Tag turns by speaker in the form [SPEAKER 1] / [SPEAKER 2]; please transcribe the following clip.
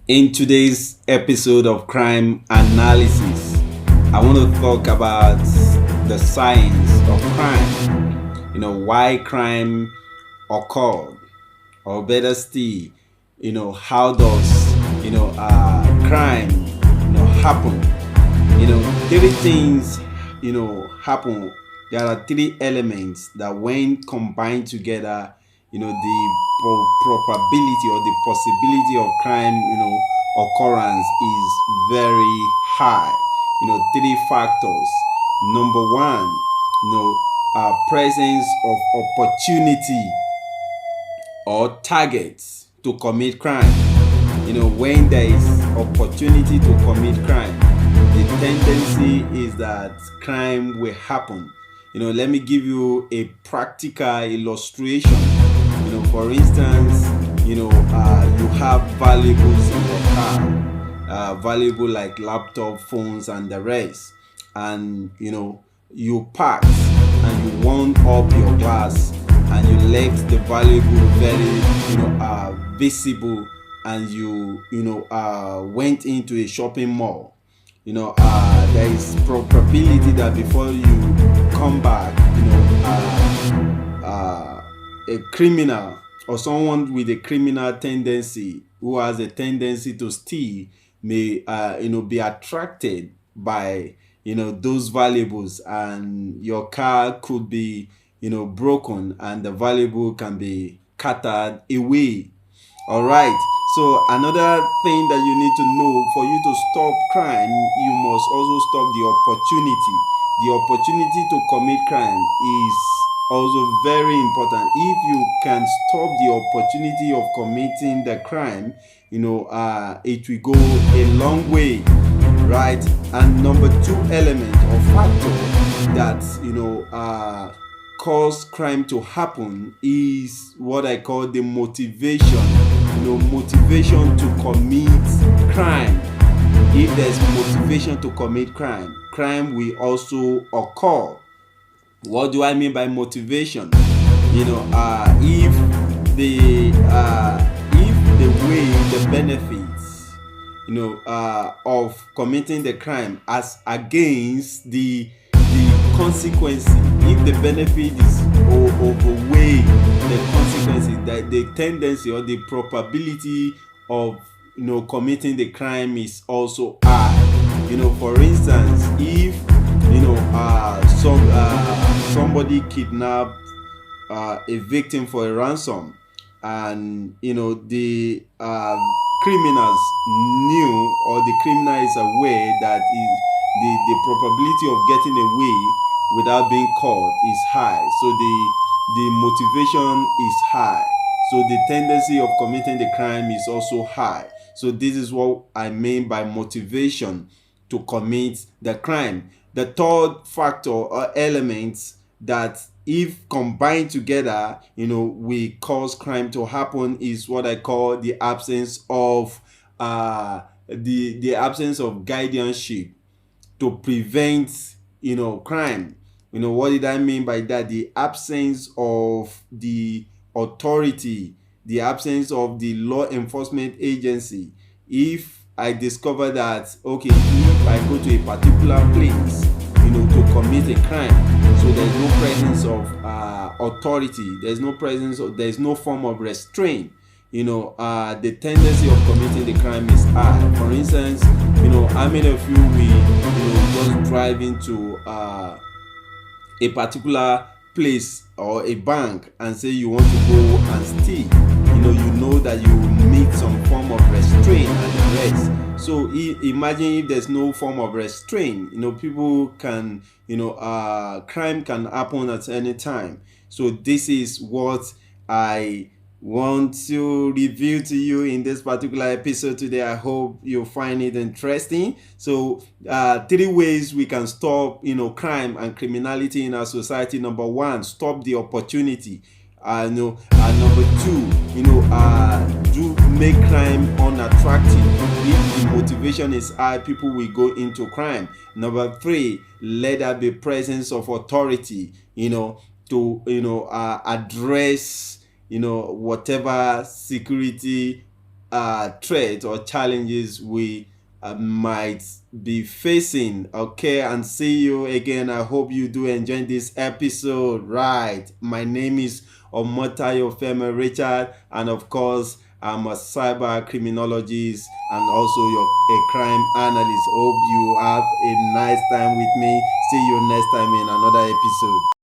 [SPEAKER 1] In today's episode of Crime Analysis, I want to talk about the science of crime. Why crime occurred, or better still, how does crime happen. Three things happen. There are three elements that, when combined together, the probability or the possibility of crime occurrence is very high. Three factors. Number one, presence of opportunity or targets to commit crime. When there is opportunity to commit crime, the tendency is that crime will happen. Let me give you a practical illustration. For instance, you have valuables in your car, valuable like laptop, phones, and the rest, and you parked and you wound up your glass and you left the valuable very visible, and you went into a shopping mall. There is probability that before you come back, a criminal or someone with a criminal tendency who has a tendency to steal may be attracted by those valuables, and your car could be broken and the valuable can be carted away. All right. So another thing that you need to know: for you to stop crime, you must also stop the opportunity. The opportunity to commit crime is also very important. If you can stop the opportunity of committing the crime, it will go a long way, right? And number two element or factor that cause crime to happen is what I call the motivation. Motivation to commit crime. If there's motivation to commit crime, crime will also occur. What do I mean by motivation? If the way the benefits of committing the crime as against the consequences, if the benefit is overweigh the consequences, that the tendency or the probability of committing the crime is also high. For instance, if somebody kidnapped a victim for a ransom, and the criminals knew, or the criminal is aware that the probability of getting away without being caught is high, so the motivation is high, so the tendency of committing the crime is also high. So this is what I mean by motivation to commit the crime. The third factor or element that, if combined together, will cause crime to happen is what I call the absence of the absence of guardianship to prevent crime. What did I mean by that? The absence of the authority, the absence of the law enforcement agency. If I discover that, okay, if I go to a particular place to commit a crime, so there's no presence of authority, there's no form of restraint, the tendency of committing the crime is high. For instance, how many of you will just drive into a particular place or a bank and say you want to go and steal? That you will meet some form of restraint and the rest. So imagine if there's no form of restraint, people can, crime can happen at any time. So this is what I want to review to you in this particular episode today. I hope you find it interesting. So three ways we can stop crime and criminality in our society. Number one, stop the opportunity. Number two, do make crime unattractive. If the motivation is high, people will go into crime. Number three, let there be presence of authority, to address whatever security threats or challenges we might be facing. Okay, and see you again. I hope you do enjoy this episode. Right, my name is Omotayo Femi Richard, and of course, I'm a cyber criminologist and also a crime analyst. Hope you have a nice time with me. See you next time in another episode.